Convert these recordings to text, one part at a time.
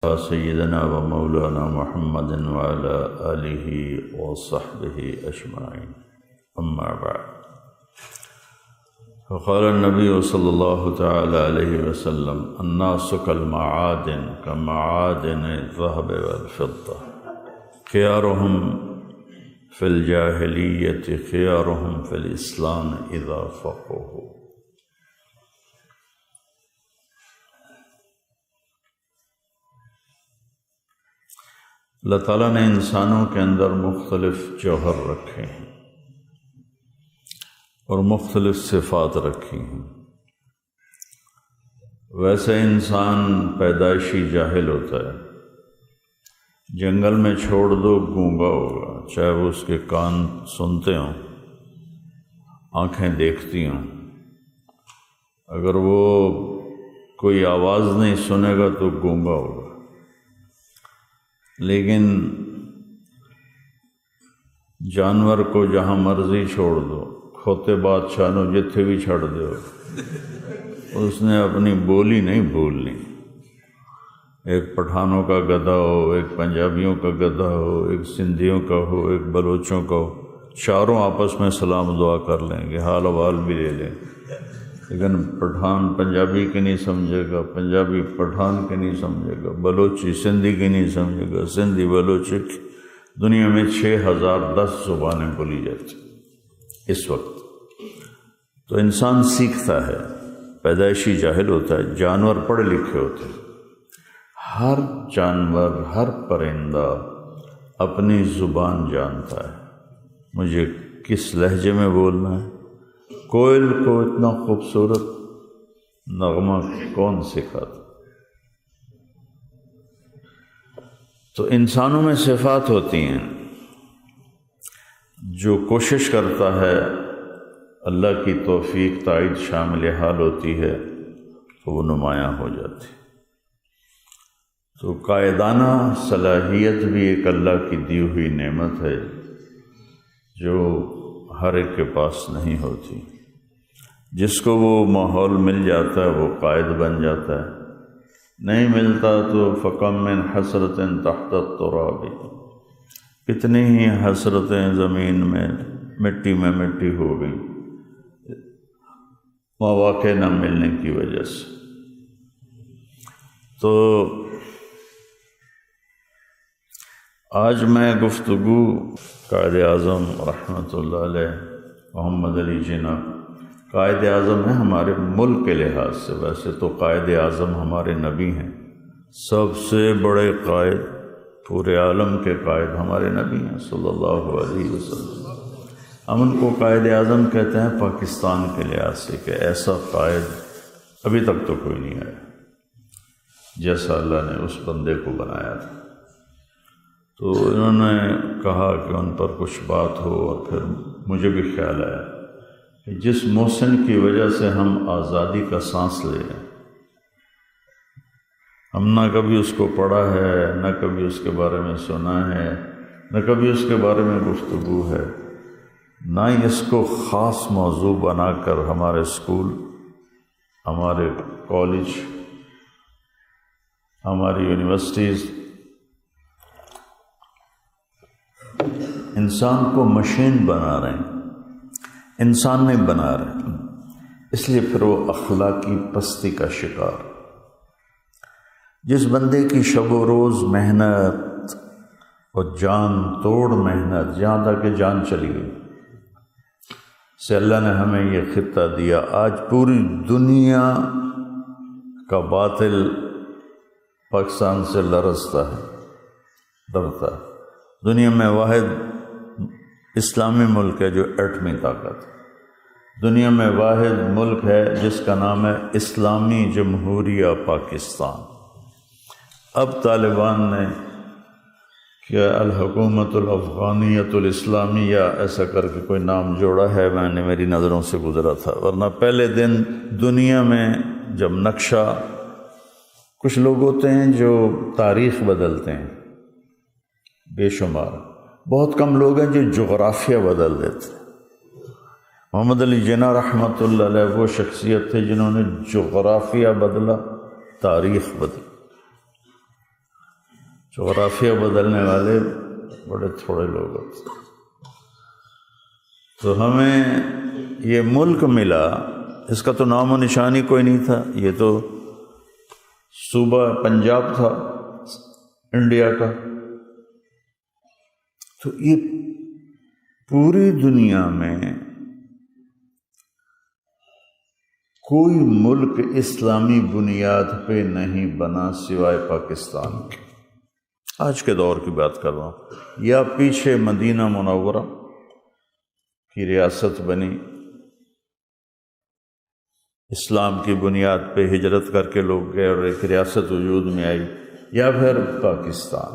سيدنا ومولانا محمد وعلى آله وصحبه أجمعين. أما بعد، فقال النبي صلى الله تعالى عليه وسلم: الناس كالمعادن كمعادن الذهب والفضة، خيارهم في الجاهلية خيارهم في الإسلام إذا فقهوا. اللہ تعالیٰ نے انسانوں کے اندر مختلف جوہر رکھے ہیں اور مختلف صفات رکھی ہیں. ویسے انسان پیدائشی جاہل ہوتا ہے، جنگل میں چھوڑ دو گونگا ہوگا، چاہے وہ اس کے کان سنتے ہوں، آنکھیں دیکھتی ہوں. اگر وہ کوئی آواز نہیں سنے گا تو گونگا ہوگا. لیکن جانور کو جہاں مرضی چھوڑ دو، کھوتے بادشاہ نو جتھے بھی چھڑ دو، اس نے اپنی بولی نہیں بھولنی. ایک پٹھانوں کا گدھا ہو، ایک پنجابیوں کا گدھا ہو، ایک سندھیوں کا ہو، ایک بلوچوں کا ہو، چاروں آپس میں سلام دعا کر لیں گے، حال احوال بھی لے لیں. لیکن پٹھان پنجابی کے نہیں سمجھے گا، پنجابی پٹھان کے نہیں سمجھے گا، بلوچی سندھی کی نہیں سمجھے گا، سندھی بلوچی کی. دنیا میں 6010 زبانیں بولی جاتی اس وقت. تو انسان سیکھتا ہے، پیدائشی جاہل ہوتا ہے. جانور پڑھے لکھے ہوتے ہیں. ہر جانور، ہر پرندہ اپنی زبان جانتا ہے. مجھے کس لہجے میں بولنا ہے. کوئل کو اتنا خوبصورت نغمہ کون سکھاتا؟ تو انسانوں میں صفات ہوتی ہیں. جو کوشش کرتا ہے، اللہ کی توفیق تائید شامل حال ہوتی ہے تو وہ نمایاں ہو جاتی. تو قائدانہ صلاحیت بھی ایک اللہ کی دی ہوئی نعمت ہے جو ہر ایک کے پاس نہیں ہوتی. جس کو وہ ماحول مل جاتا ہے وہ قائد بن جاتا ہے، نہیں ملتا تو فَكَمْ مِنْ حَسْرَةٍ تَحْتَ التُّرَابِ، کتنی ہی حسرتیں زمین میں مٹی ہو گئی مواقع نہ ملنے کی وجہ سے. تو آج میں گفتگو قائد اعظم رحمۃ اللہ علیہ محمد علی جناح، قائد اعظم ہیں ہمارے ملک کے لحاظ سے. ویسے تو قائد اعظم ہمارے نبی ہیں، سب سے بڑے قائد، پورے عالم کے قائد ہمارے نبی ہیں صلی اللہ علیہ وسلم. ہم ان کو قائد اعظم کہتے ہیں پاکستان کے لحاظ سے کہ ایسا قائد ابھی تک تو کوئی نہیں آیا جیسا اللہ نے اس بندے کو بنایا تھا. تو انہوں نے کہا کہ ان پر کچھ بات ہو، اور پھر مجھے بھی خیال آیا کہ جس محسن کی وجہ سے ہم آزادی کا سانس لے رہے ہیں، ہم نہ کبھی اس کو پڑھا ہے، نہ کبھی اس کے بارے میں سنا ہے، نہ کبھی اس کے بارے میں گفتگو ہے، نہ ہی اس کو خاص موضوع بنا کر ہمارے اسکول، ہمارے کالج، ہماری یونیورسٹیز انسان کو مشین بنا رہے ہیں، انسان نہیں بنا رہے. اس لیے پھر وہ اخلاقی پستی کا شکار. جس بندے کی شب و روز محنت اور جان توڑ محنت، جہاں تک کہ جان چلی گئی، سے اللہ نے ہمیں یہ خطہ دیا. آج پوری دنیا کا باطل پاکستان سے لرزتا ہے، ڈرتا ہے. دنیا میں واحد اسلامی ملک ہے جو ایٹمی طاقت ہے. دنیا میں واحد ملک ہے جس کا نام ہے اسلامی جمہوریہ پاکستان. اب طالبان نے کیا الحکومت الافغانیت الاسلامیہ ایسا کر کے کوئی نام جوڑا ہے، میں نے میری نظروں سے گزرا تھا. ورنہ پہلے دن دنیا میں جب نقشہ، کچھ لوگ ہوتے ہیں جو تاریخ بدلتے ہیں، بے شمار. بہت کم لوگ ہیں جو جغرافیہ بدل دیتے ہیں. محمد علی جناح رحمۃ اللہ علیہ وہ شخصیت تھے جنہوں نے جغرافیہ بدلا، تاریخ بدلی. جغرافیہ بدلنے والے بڑے تھوڑے لوگ ہوتے. تو ہمیں یہ ملک ملا، اس کا تو نام و نشان ہی کوئی نہیں تھا. یہ تو صوبہ پنجاب تھا انڈیا کا. تو یہ پوری دنیا میں کوئی ملک اسلامی بنیاد پہ نہیں بنا سوائے پاکستان کے. آج کے دور کی بات کر رہا ہوں. یا پیچھے مدینہ منورہ کی ریاست بنی، اسلام کی بنیاد پہ ہجرت کر کے لوگ گئے اور ایک ریاست وجود میں آئی، یا پھر پاکستان.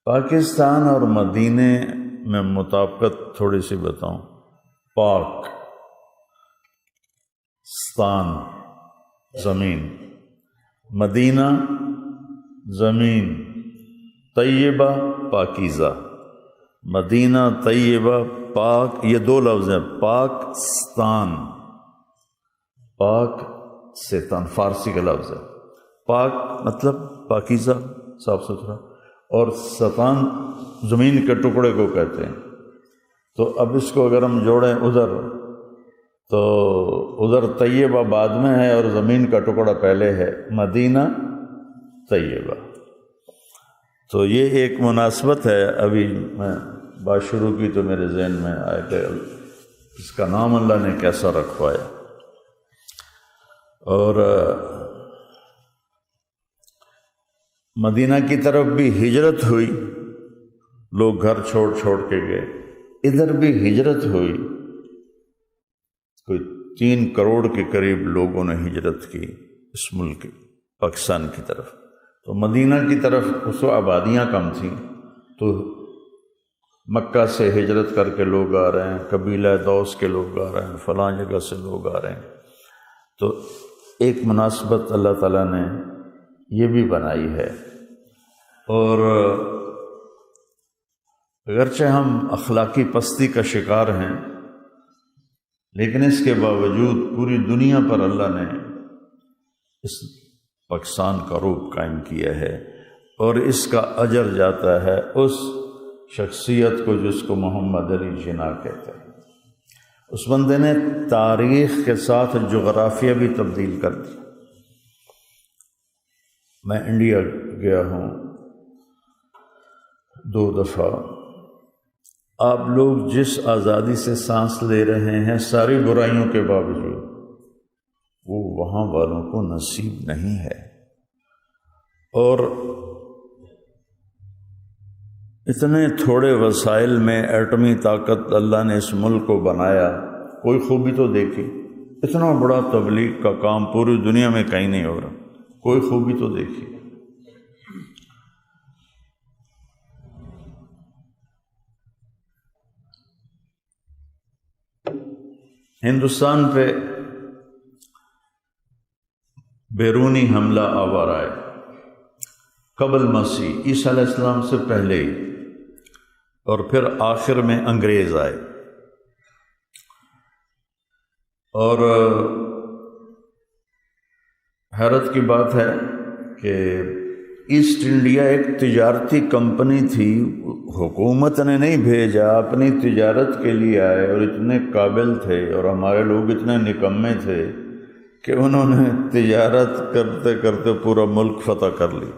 پاکستان اور مدینے میں مطابقت تھوڑی سی بتاؤں. پاک ستان زمین، مدینہ زمین، طیبہ پاکیزہ. مدینہ طیبہ پاک، یہ دو لفظ ہیں. پاکستان، پاک ستان فارسی کا لفظ ہے. پاک مطلب پاکیزہ، صاف ستھرا، اور ستان زمین کے ٹکڑے کو کہتے ہیں. تو اب اس کو اگر ہم جوڑیں ادھر، تو ادھر طیبہ بعد میں ہے اور زمین کا ٹکڑا پہلے ہے، مدینہ طیبہ. تو یہ ایک مناسبت ہے. ابھی میں بات شروع کی تو میرے ذہن میں آیا کہ اس کا نام اللہ نے کیسا رکھوایا. اور مدینہ کی طرف بھی ہجرت ہوئی، لوگ گھر چھوڑ چھوڑ کے گئے. ادھر بھی ہجرت ہوئی، کوئی 3 کروڑ کے قریب لوگوں نے ہجرت کی اس ملک پاکستان کی طرف. تو مدینہ کی طرف اس وقت آبادیاں کم تھیں، تو مکہ سے ہجرت کر کے لوگ آ رہے ہیں، قبیلہ دوس کے لوگ آ رہے ہیں، فلاں جگہ سے لوگ آ رہے ہیں. تو ایک مناسبت اللہ تعالیٰ نے یہ بھی بنائی ہے. اور اگرچہ ہم اخلاقی پستی کا شکار ہیں، لیکن اس کے باوجود پوری دنیا پر اللہ نے اس پاکستان کا روپ قائم کیا ہے، اور اس کا اجر جاتا ہے اس شخصیت کو جس کو محمد علی جناح کہتے ہیں. اس بندے نے تاریخ کے ساتھ جغرافیہ بھی تبدیل کر دی. میں انڈیا گیا ہوں 2 دفعہ. آپ لوگ جس آزادی سے سانس لے رہے ہیں ساری برائیوں کے باوجود، وہ وہاں والوں کو نصیب نہیں ہے. اور اتنے تھوڑے وسائل میں ایٹمی طاقت اللہ نے اس ملک کو بنایا. کوئی خوبی تو دیکھی. اتنا بڑا تبلیغ کا کام پوری دنیا میں کہیں نہیں ہو رہا. کوئی خوبی تو دیکھی. ہندوستان پہ بیرونی حملہ آور آئے قبل مسیح، عیسیٰ علیہ السلام سے پہلے ہی، اور پھر آخر میں انگریز آئے. اور حیرت کی بات ہے کہ ایسٹ انڈیا ایک تجارتی کمپنی تھی. حکومت نے نہیں بھیجا، اپنی تجارت کے لیے آئے، اور اتنے قابل تھے اور ہمارے لوگ اتنے نکمے تھے کہ انہوں نے تجارت کرتے کرتے پورا ملک فتح کر لی.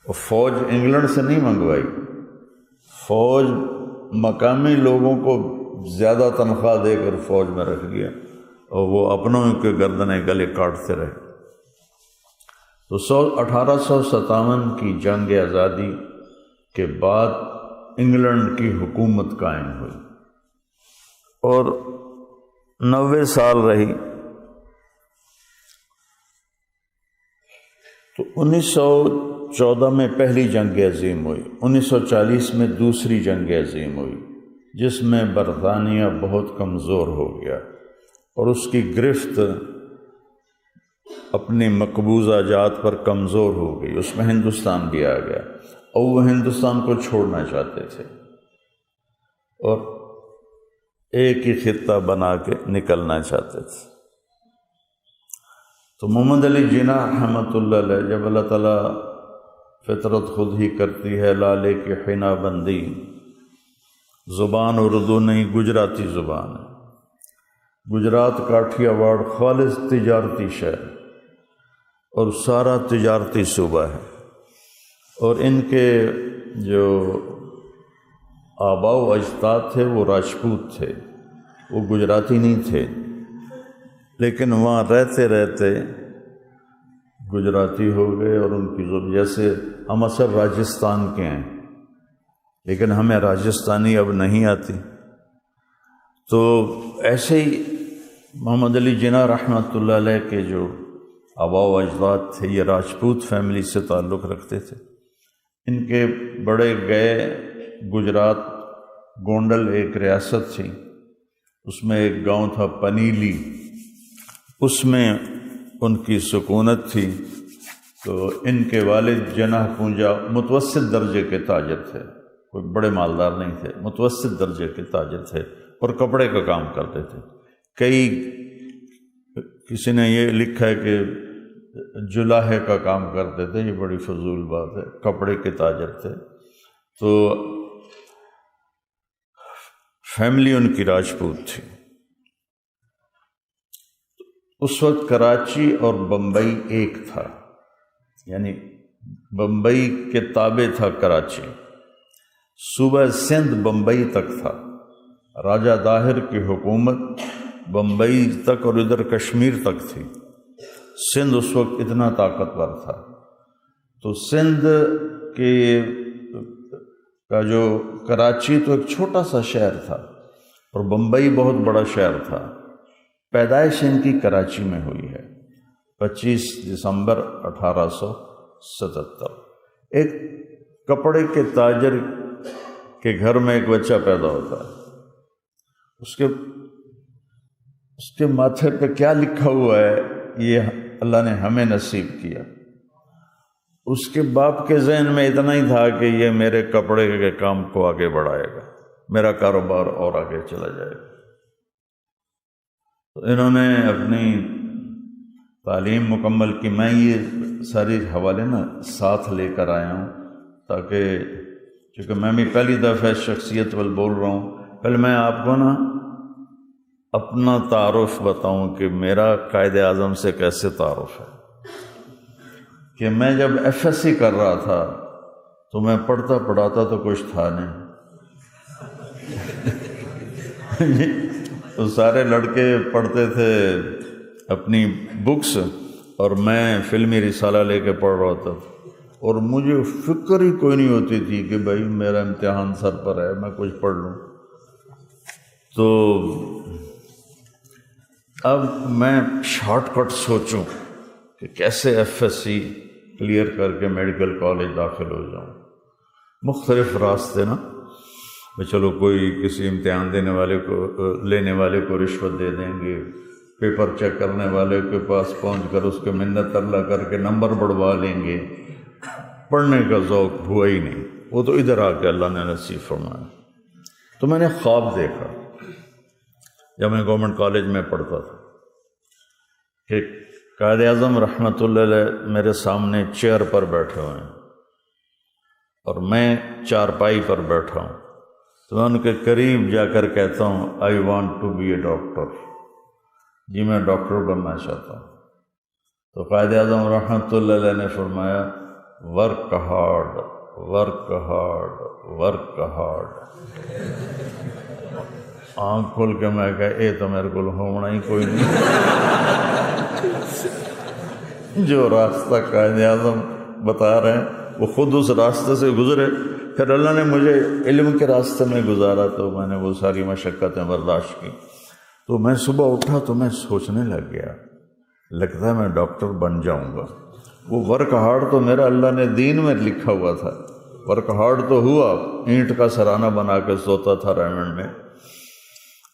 اور فوج انگلینڈ سے نہیں منگوائی، فوج مقامی لوگوں کو زیادہ تنخواہ دے کر فوج میں رکھ لیا، اور وہ اپنوں کے گردنیں گلے کاٹتے رہے. تو 1857 کی جنگ آزادی کے بعد انگلینڈ کی حکومت قائم ہوئی اور 90 سال رہی. تو 1914 میں پہلی جنگ عظیم ہوئی، 1940 میں دوسری جنگ عظیم ہوئی، جس میں برطانیہ بہت کمزور ہو گیا اور اس کی گرفت اپنی مقبوضہ جات پر کمزور ہو گئی. اس میں ہندوستان بھی آ گیا، اور وہ ہندوستان کو چھوڑنا چاہتے تھے اور ایک ہی خطہ بنا کے نکلنا چاہتے تھے. تو محمد علی جناح رحمۃ اللہ علیہ جب اللہ تعالیٰ فطرت خود ہی کرتی ہے لالے کی حنا بندی۔ زبان اردو نہیں گجراتی زبان ہے۔ گجرات کاٹھیا واڑ خالص تجارتی شہر اور سارا تجارتی صوبہ ہے، اور ان کے جو آباء و اجداد تھے وہ راجپوت تھے، وہ گجراتی نہیں تھے، لیکن وہاں رہتے رہتے گجراتی ہو گئے، اور ان کی جیسے ہم اصل راجستھان کے ہیں لیکن ہمیں راجستھانی اب نہیں آتی، تو ایسے ہی محمد علی جناح رحمۃ اللہ علیہ کے جو آباء و اجداد تھے یہ راجپوت فیملی سے تعلق رکھتے تھے۔ ان کے بڑے گئے گجرات، گونڈل ایک ریاست تھی، اس میں ایک گاؤں تھا پنیلی، اس میں ان کی سکونت تھی۔ تو ان کے والد جناح پونجا متوسط درجے کے تاجر تھے، کوئی بڑے مالدار نہیں تھے، متوسط درجے کے تاجر تھے اور کپڑے کا کام کرتے تھے۔ کسی نے یہ لکھا ہے کہ جلاہے کا کام کرتے تھے، یہ بڑی فضول بات ہے، کپڑے کے تاجر تھے۔ تو فیملی ان کی راجپوت تھی۔ اس وقت کراچی اور بمبئی ایک تھا، یعنی بمبئی کے تابع تھا کراچی، صوبہ سندھ بمبئی تک تھا، راجہ داہر کی حکومت بمبئی تک اور ادھر کشمیر تک تھی۔ سندھ اس وقت اتنا طاقتور تھا، تو سندھ کا جو کراچی تو ایک چھوٹا سا شہر تھا اور بمبئی بہت بڑا شہر تھا۔ پیدائش ان کی کراچی میں ہوئی ہے 25 دسمبر 1877۔ ایک کپڑے کے تاجر کے گھر میں ایک بچہ پیدا ہوتا ہے، اس کے ماتھے پہ کیا لکھا ہوا ہے یہ اللہ نے ہمیں نصیب کیا۔ اس کے باپ کے ذہن میں اتنا ہی تھا کہ یہ میرے کپڑے کے کام کو آگے بڑھائے گا، میرا کاروبار اور آگے چلا جائے گا۔ تو انہوں نے اپنی تعلیم مکمل کی۔ میں یہ ساری حوالے ساتھ لے کر آیا ہوں تاکہ، چونکہ میں بھی پہلی دفعہ شخصیت وال بول رہا ہوں، پہلے میں آپ کو اپنا تعارف بتاؤں کہ میرا قائد اعظم سے کیسے تعارف ہے۔ کہ میں جب ایف ایس سی کر رہا تھا تو میں پڑھاتا تو کچھ تھا نہیں تو سارے لڑکے پڑھتے تھے اپنی بکس اور میں فلمی رسالہ لے کے پڑھ رہا تھا، اور مجھے فکر ہی کوئی نہیں ہوتی تھی کہ بھائی میرا امتحان سر پر ہے، میں کچھ پڑھ لوں۔ تو اب میں شارٹ کٹ سوچوں کہ کیسے ایف ایس سی کلیئر کر کے میڈیکل کالج داخل ہو جاؤں۔ مختلف راستے چلو کوئی کسی امتحان لینے والے کو رشوت دے دیں گے، پیپر چیک کرنے والے کے پاس پہنچ کر اس کے منت اللہ کر کے نمبر بڑھوا لیں گے۔ پڑھنے کا ذوق ہوا ہی نہیں، وہ تو ادھر آ کے اللہ نے نصیب فرمایا۔ تو میں نے خواب دیکھا جب میں گورنمنٹ کالج میں پڑھتا تھا کہ قائد اعظم رحمۃ اللہ علیہ میرے سامنے چیئر پر بیٹھے ہوئے ہیں اور میں چارپائی پر بیٹھا ہوں، تو میں ان کے قریب جا کر کہتا ہوں I want to be a doctor, جی میں ڈاکٹر بننا چاہتا ہوں۔ تو قائد اعظم رحمۃ اللہ علیہ نے فرمایا work hard work hard work hard. آنکھ کھول کے میں کہا اے تو میرے کو ہونا ہی کوئی نہیں۔ جو راستہ قائد اعظم بتا رہے ہیں وہ خود اس راستے سے گزرے، پھر اللہ نے مجھے علم کے راستے میں گزارا، تو میں نے وہ ساری مشقتیں برداشت کی۔ تو میں صبح اٹھا تو میں سوچنے لگ گیا، لگتا ہے میں ڈاکٹر بن جاؤں گا۔ وہ ورک ہارڈ تو میرا اللہ نے دین میں لکھا ہوا تھا، ورک ہارڈ تو ہوا، اینٹ کا سرانہ بنا کے سوتا تھا ریمنڈ میں،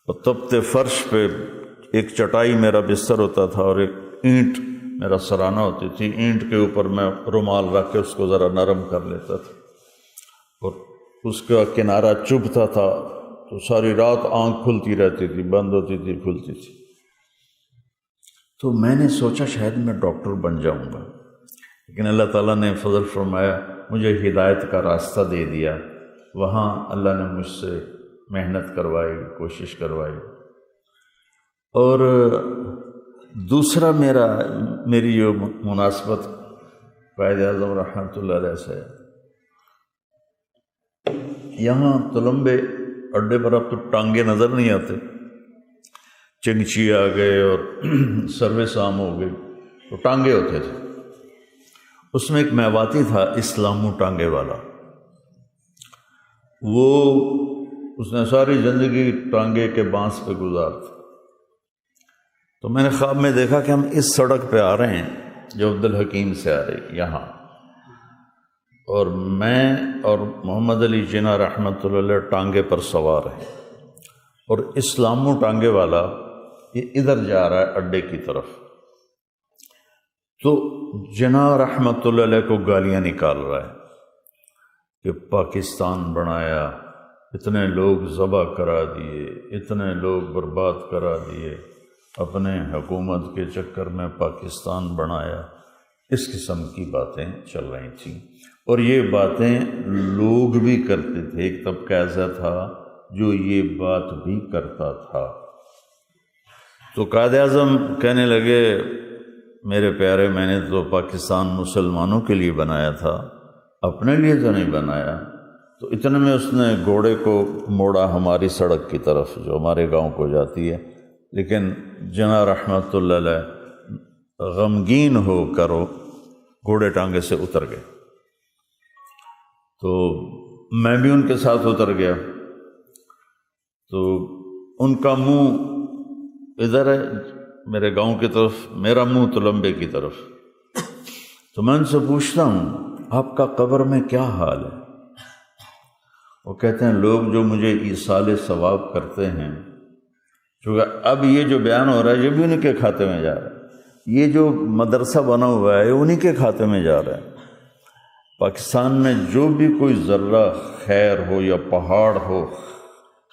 اور تپتے فرش پہ ایک چٹائی میرا بستر ہوتا تھا اور ایک اینٹ میرا سرانہ ہوتی تھی، اینٹ کے اوپر میں رومال رکھ کے اس کو ذرا نرم کر لیتا تھا، اور اس کا کنارہ چبھتا تھا تو ساری رات آنکھ کھلتی رہتی تھی، بند ہوتی تھی کھلتی تھی۔ تو میں نے سوچا شاید میں ڈاکٹر بن جاؤں گا، لیکن اللہ تعالیٰ نے فضل فرمایا مجھے ہدایت کا راستہ دے دیا، وہاں اللہ نے مجھ سے محنت کروائی، کوشش کروائی۔ اور دوسرا میری جو مناسبت قائد اعظم رحمۃ اللہ علیہ سے، یہاں تلمبے اڈے پر اب تو ٹانگے نظر نہیں آتے، چنگچی آ گئے اور سروس عام ہو گئی، تو ٹانگے ہوتے تھے۔ اس میں ایک میواتی تھا اسلامو ٹانگے والا، اس نے ساری زندگی ٹانگے کے بانس پہ گزارتی۔ تو میں نے خواب میں دیکھا کہ ہم اس سڑک پہ آ رہے ہیں جو عبدالحکیم سے آ رہی یہاں، اور میں اور محمد علی جناح رحمۃ اللہ علیہ ٹانگے پر سوار ہیں، اور اسلامو ٹانگے والا یہ ادھر جا رہا ہے اڈے کی طرف۔ تو جناح رحمۃ اللہ علیہ کو گالیاں نکال رہا ہے کہ پاکستان بنایا، اتنے لوگ ذبح کرا دیے، اتنے لوگ برباد کرا دیے، اپنے حکومت کے چکر میں پاکستان بنایا، اس قسم کی باتیں چل رہی تھیں۔ اور یہ باتیں لوگ بھی کرتے تھے، ایک طبقہ ایسا تھا جو یہ بات بھی کرتا تھا۔ تو قائد اعظم کہنے لگے میرے پیارے، میں نے تو پاکستان مسلمانوں کے لیے بنایا تھا، اپنے لیے تو نہیں بنایا۔ تو اتنے میں اس نے گھوڑے کو موڑا ہماری سڑک کی طرف جو ہمارے گاؤں کو جاتی ہے، لیکن جناح رحمۃ اللہ علیہ غمگین ہو کر گھوڑے ٹانگے سے اتر گئے۔ تو میں بھی ان کے ساتھ اتر گیا، تو ان کا منہ ادھر ہے میرے گاؤں کی طرف، میرا منہ تلمبے کی طرف۔ تو میں ان سے پوچھتا ہوں آپ کا قبر میں کیا حال ہے؟ وہ کہتے ہیں لوگ جو مجھے ایصال ثواب کرتے ہیں، چونکہ اب یہ جو بیان ہو رہا ہے یہ بھی انہی کے کھاتے میں جا رہا ہے، یہ جو مدرسہ بنا ہوا ہے انہی کے کھاتے میں جا رہا ہے۔ پاکستان میں جو بھی کوئی ذرہ خیر ہو یا پہاڑ ہو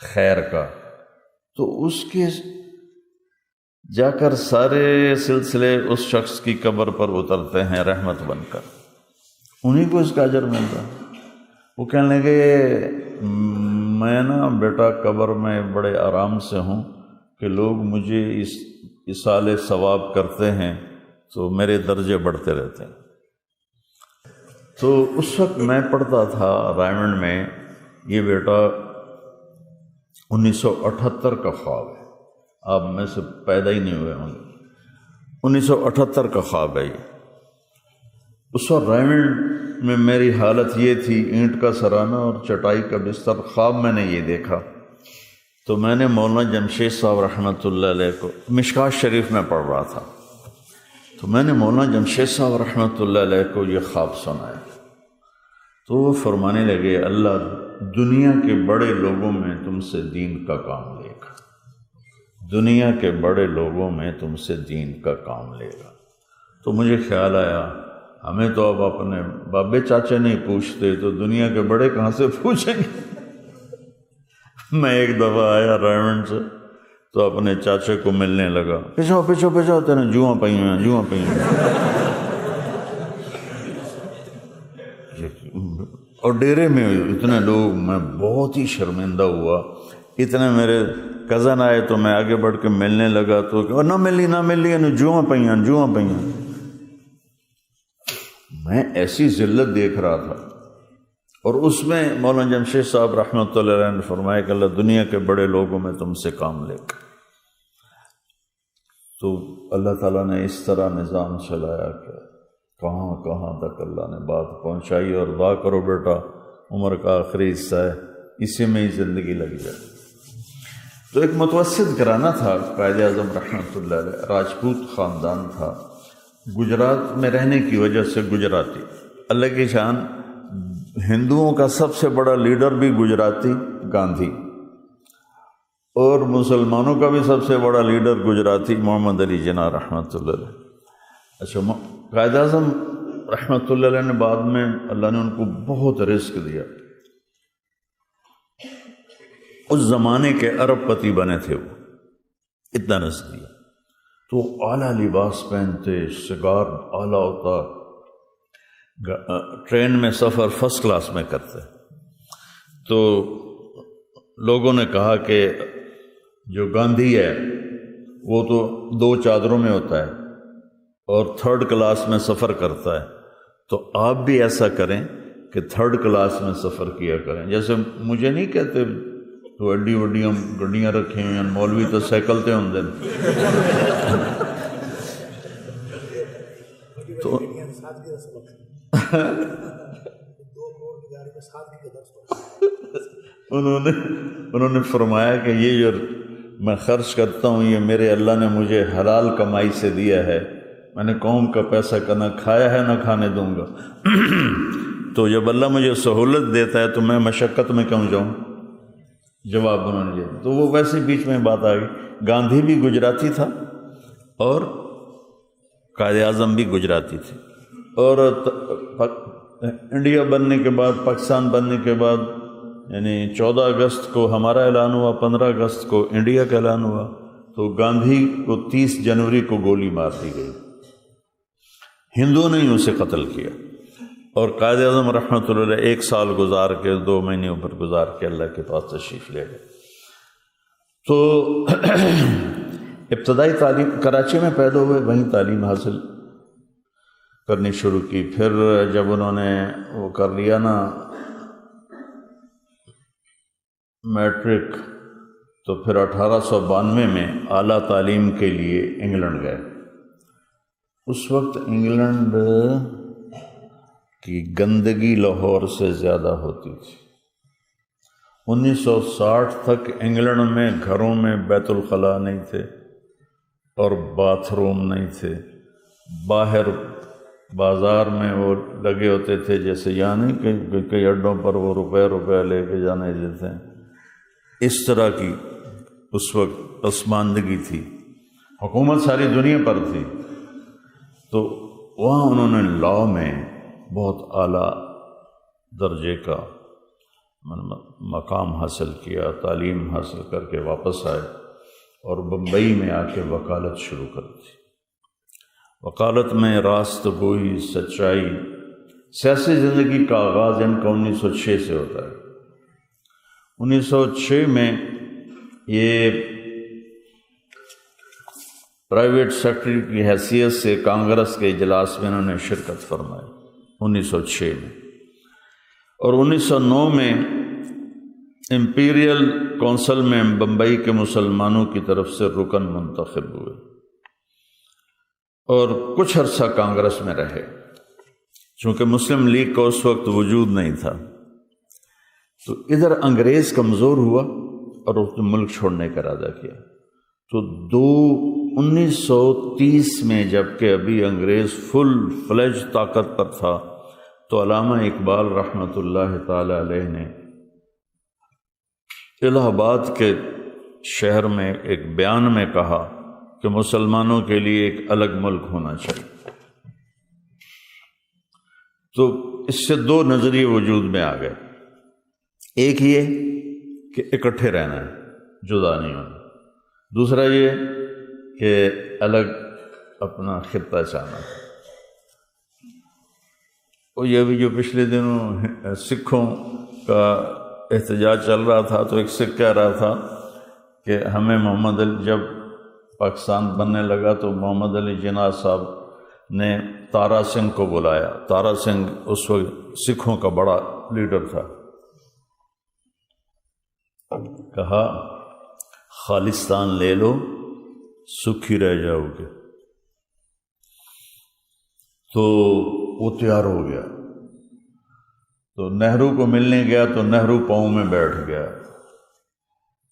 خیر کا، تو اس کے جا کر سارے سلسلے اس شخص کی قبر پر اترتے ہیں رحمت بن کر، انہی کو اس کا اجر ملتا ہے۔ وہ کہنے لگے میں نا بیٹا قبر میں بڑے آرام سے ہوں کہ لوگ مجھے اس ایصال ثواب کرتے ہیں تو میرے درجے بڑھتے رہتے ہیں۔ تو اس وقت میں پڑھتا تھا رائمنڈ میں، یہ بیٹا 1978 کا خواب ہے، آپ میں سے پیدا ہی نہیں ہوئے ہوں گے، 1978 کا خواب ہے یہ۔ اس وقت رائمنڈ میں میری حالت یہ تھی، اینٹ کا سرانہ اور چٹائی کا بستر، خواب میں نے یہ دیکھا۔ تو میں نے مولانا جمشید صاحب رحمۃ اللہ علیہ کو، مشکات شریف میں پڑھ رہا تھا، تو میں نے مولانا جمشید صاحب رحمۃ اللہ علیہ کو یہ خواب سنایا۔ تو وہ فرمانے لگے اللہ دنیا کے بڑے لوگوں میں تم سے دین کا کام لے گا، دنیا کے بڑے لوگوں میں تم سے دین کا کام لے گا۔ تو مجھے خیال آیا ہمیں تو اب اپنے بابے چاچے نہیں پوچھتے تو دنیا کے بڑے کہاں سے پوچھیں گے۔ میں ایک دفعہ آیا رائمنڈ سے تو اپنے چاچے کو ملنے لگا، پیچھو پیچھو پیچھو تیرے جواں پئی ہیں جواں پئی ہیں، اور ڈیرے میں اتنے لوگ، میں بہت ہی شرمندہ ہوا۔ اتنے میرے کزن آئے تو میں آگے بڑھ کے ملنے لگا تو نہ ملی جواں پئی ہیں جواں پئی ہیں۔ میں ایسی ذلت دیکھ رہا تھا، اور اس میں مولانا جمشید صاحب رحمۃ اللہ علیہ نے فرمایا کہ اللہ دنیا کے بڑے لوگوں میں تم سے کام لے گا۔ تو اللہ تعالیٰ نے اس طرح نظام چلایا کہ کہاں کہاں تک اللہ نے بات پہنچائی، اور دعا کرو بیٹا عمر کا آخری حصہ ہے، اسی میں ہی زندگی لگ جائے۔ تو ایک متوسط گھرانہ تھا قائد اعظم رحمۃ اللہ علیہ، راجپوت خاندان تھا، گجرات میں رہنے کی وجہ سے گجراتی، اللہ کی شان، ہندوؤں کا سب سے بڑا لیڈر بھی گجراتی گاندھی، اور مسلمانوں کا بھی سب سے بڑا لیڈر گجراتی محمد علی جناح رحمۃ اللہ علیہ۔ اچھا، قائد اعظم رحمۃ اللہ علیہ نے بعد میں اللہ نے ان کو بہت رزق دیا، اس زمانے کے ارب پتی بنے تھے، وہ اتنا رزق دیا، تو اعلیٰ لباس پہنتے، سگار اعلیٰ ہوتا، ٹرین میں سفر فرسٹ کلاس میں کرتے، تو لوگوں نے کہا کہ جو گاندھی ہے وہ تو 2 چادروں میں ہوتا ہے اور 3rd کلاس میں سفر کرتا ہے، تو آپ بھی ایسا کریں کہ 3rd کلاس میں سفر کیا کریں۔ جیسے مجھے نہیں کہتے تو ایڈی وڈیاں گڈیاں رکھی ہوئی ہیں، مولوی تو سائیکل تے ہوندے تو انہوں نے فرمایا کہ یہ جو میں خرچ کرتا ہوں یہ میرے اللہ نے مجھے حلال کمائی سے دیا ہے، میں نے قوم کا پیسہ نہ کھایا ہے نہ کھانے دوں گا تو جب اللہ مجھے سہولت دیتا ہے تو میں مشقت میں کیوں جاؤں؟ جواب انہوں نے دیا۔ تو وہ ویسے بیچ میں بات آ گئی، گاندھی بھی گجراتی تھا اور قائد اعظم بھی گجراتی تھے، اور انڈیا بننے کے بعد، پاکستان بننے کے بعد، یعنی 14 اگست کو ہمارا اعلان ہوا، 15 اگست کو انڈیا کا اعلان ہوا، تو گاندھی کو 30 جنوری کو گولی مار دی گئی، ہندوؤں نے ہی اسے قتل کیا، اور قائد اعظم رحمۃ اللہ علیہ 1 سال گزار کے 2 مہینے اوپر گزار کے اللہ کے پاس تشریف لے گئے۔ تو ابتدائی تعلیم کراچی میں پیدا ہوئے، وہیں تعلیم حاصل کرنی شروع کی۔ پھر جب انہوں نے وہ کر لیا نا میٹرک، تو پھر 1892 میں اعلیٰ تعلیم کے لیے انگلینڈ گئے۔ اس وقت انگلینڈ کی گندگی لاہور سے زیادہ ہوتی تھی۔ 1960 تک انگلینڈ میں گھروں میں بیت الخلاء نہیں تھے اور باتھ روم نہیں تھے، باہر بازار میں وہ لگے ہوتے تھے، جیسے یہاں نہیں کہ کئی اڈوں پر وہ روپے لے کے جانے دیتے ہیں، اس طرح کی اس وقت پسماندگی تھی، حکومت ساری دنیا پر تھی۔ تو وہاں انہوں نے لا میں بہت اعلیٰ درجے کا مقام حاصل کیا، تعلیم حاصل کر کے واپس آئے اور بمبئی میں آ کے وکالت شروع کر دی۔ وکالت میں راست گوئی، سچائی، سیاسی زندگی کا آغاز ان کا 1906 سے ہوتا ہے۔ 1906 میں یہ پرائیویٹ سیکرٹری کی حیثیت سے کانگریس کے اجلاس میں انہوں نے شرکت فرمائی 1906 میں، اور 1909 میں امپیریل کونسل میں بمبئی کے مسلمانوں کی طرف سے رکن منتخب ہوئے اور کچھ عرصہ کانگریس میں رہے، چونکہ مسلم لیگ کا اس وقت وجود نہیں تھا۔ تو ادھر انگریز کمزور ہوا اور اس نے ملک چھوڑنے کا ارادہ کیا۔ تو 1930 میں جب کہ ابھی انگریز فل فلیج طاقت پر تھا، تو علامہ اقبال رحمۃ اللہ تعالی علیہ نے الہ آباد کے شہر میں ایک بیان میں کہا کہ مسلمانوں کے لیے ایک الگ ملک ہونا چاہیے۔ تو اس سے 2 نظریے وجود میں آ گئے، ایک یہ کہ اکٹھے رہنا ہے، جدا نہیں ہونا، دوسرا یہ کہ الگ اپنا خطہ چاہنا۔ اور یہ بھی جو پچھلے دنوں سکھوں کا احتجاج چل رہا تھا، تو ایک سکھ کہہ رہا تھا کہ ہمیں محمد علی جب پاکستان بننے لگا تو محمد علی جناح صاحب نے تارا سنگھ کو بلایا۔ تارا سنگھ اس وقت سکھوں کا بڑا لیڈر تھا، کہا خالصتان لے لو، سکھی رہ جاؤ گے۔ تو وہ تیار ہو گیا، تو نہرو کو ملنے گیا تو نہرو پاؤں میں بیٹھ گیا،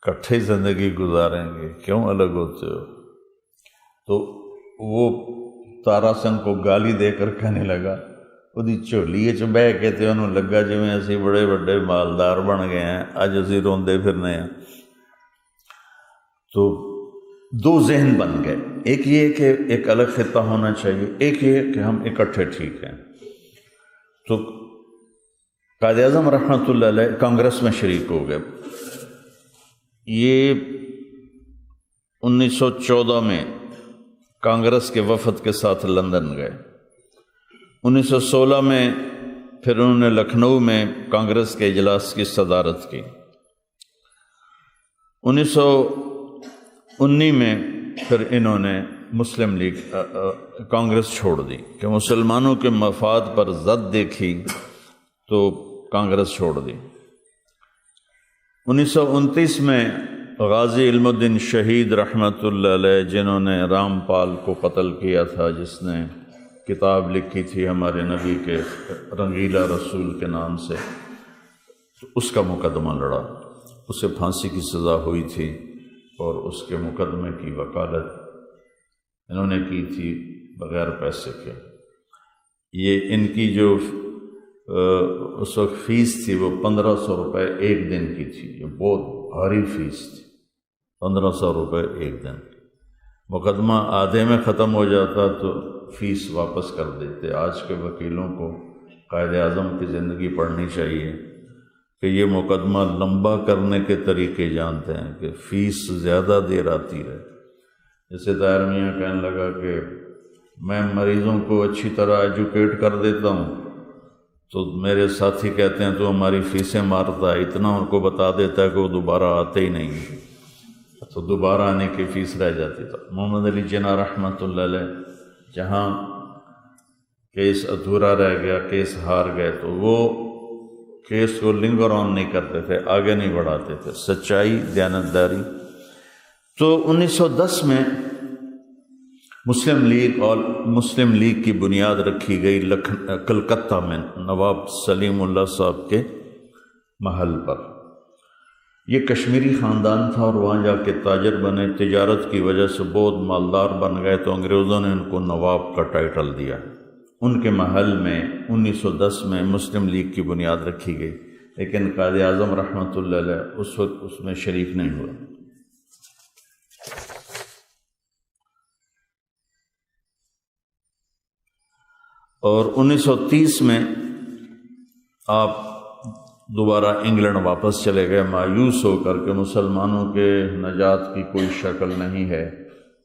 کٹھے زندگی گزاریں گے، کیوں الگ ہوتے ہو؟ تو وہ تارا سنگھ کو گالی دے کر کہنے لگا، وہ جھولی چ بہ کے تے انہوں لگا جی اسی بڑے بڑے مالدار بن گئے ہیں، اج اسی روندے پھرنے ہیں۔ تو 2 ذہن بن گئے، ایک یہ کہ ایک الگ خطہ ہونا چاہیے، ایک یہ کہ ہم اکٹھے ٹھیک ہیں۔ تو قائد اعظم رحمۃ اللہ علیہ کانگریس میں شریک ہو گئے۔ یہ 1914 میں کانگریس کے وفد کے ساتھ لندن گئے۔ 1916 میں پھر انہوں نے لکھنؤ میں کانگریس کے اجلاس کی صدارت کی۔ 1919 میں پھر انہوں نے مسلم لیگ کانگریس چھوڑ دی کہ مسلمانوں کے مفاد پر ضد دیکھی تو کانگریس چھوڑ دی۔ 1929 میں غازی علم الدین شہید رحمۃ اللہ علیہ، جنہوں نے رام پال کو قتل کیا تھا، جس نے کتاب لکھی تھی ہمارے نبی کے رنگیلا رسول کے نام سے، تو اس کا مقدمہ لڑا، اسے پھانسی کی سزا ہوئی تھی اور اس کے مقدمے کی وکالت انہوں نے کی تھی بغیر پیسے کے۔ یہ ان کی جو اس وقت فیس تھی وہ 1500 روپے ایک دن کی تھی، یہ بہت بھاری فیس تھی، 1500 روپے ایک دن۔ مقدمہ آدھے میں ختم ہو جاتا تو فیس واپس کر دیتے۔ آج کے وکیلوں کو قائد اعظم کی زندگی پڑھنی چاہیے کہ یہ مقدمہ لمبا کرنے کے طریقے جانتے ہیں کہ فیس زیادہ دیر آتی رہے۔ جیسے طاہر میاں کہنے لگا کہ میں مریضوں کو اچھی طرح ایجوکیٹ کر دیتا ہوں، تو میرے ساتھی کہتے ہیں تو ہماری فیسیں مارتا ہے، اتنا ان کو بتا دیتا ہے کہ وہ دوبارہ آتے ہی نہیں، تو دوبارہ آنے کی فیس رہ جاتی تھا۔ محمد علی جناح رحمۃ اللہ علیہ جہاں کیس ادھورا رہ گیا، کیس ہار گئے، تو وہ کیس کو لنگر آن نہیں کرتے تھے، آگے نہیں بڑھاتے تھے، سچائی، دیانتداری۔ تو 1910 میں مسلم لیگ کی بنیاد رکھی گئی کلکتہ میں نواب سلیم اللہ صاحب کے محل پر۔ یہ کشمیری خاندان تھا اور وہاں جا کے تاجر بنے، تجارت کی وجہ سے بہت مالدار بن گئے، تو انگریزوں نے ان کو نواب کا ٹائٹل دیا۔ ان کے محل میں 1910 میں مسلم لیگ کی بنیاد رکھی گئی، لیکن قائد اعظم رحمۃ اللہ علیہ اس وقت اس میں شریک نہیں ہوا۔ اور 1930 میں آپ دوبارہ انگلینڈ واپس چلے گئے، مایوس ہو کر کے مسلمانوں کے نجات کی کوئی شکل نہیں ہے،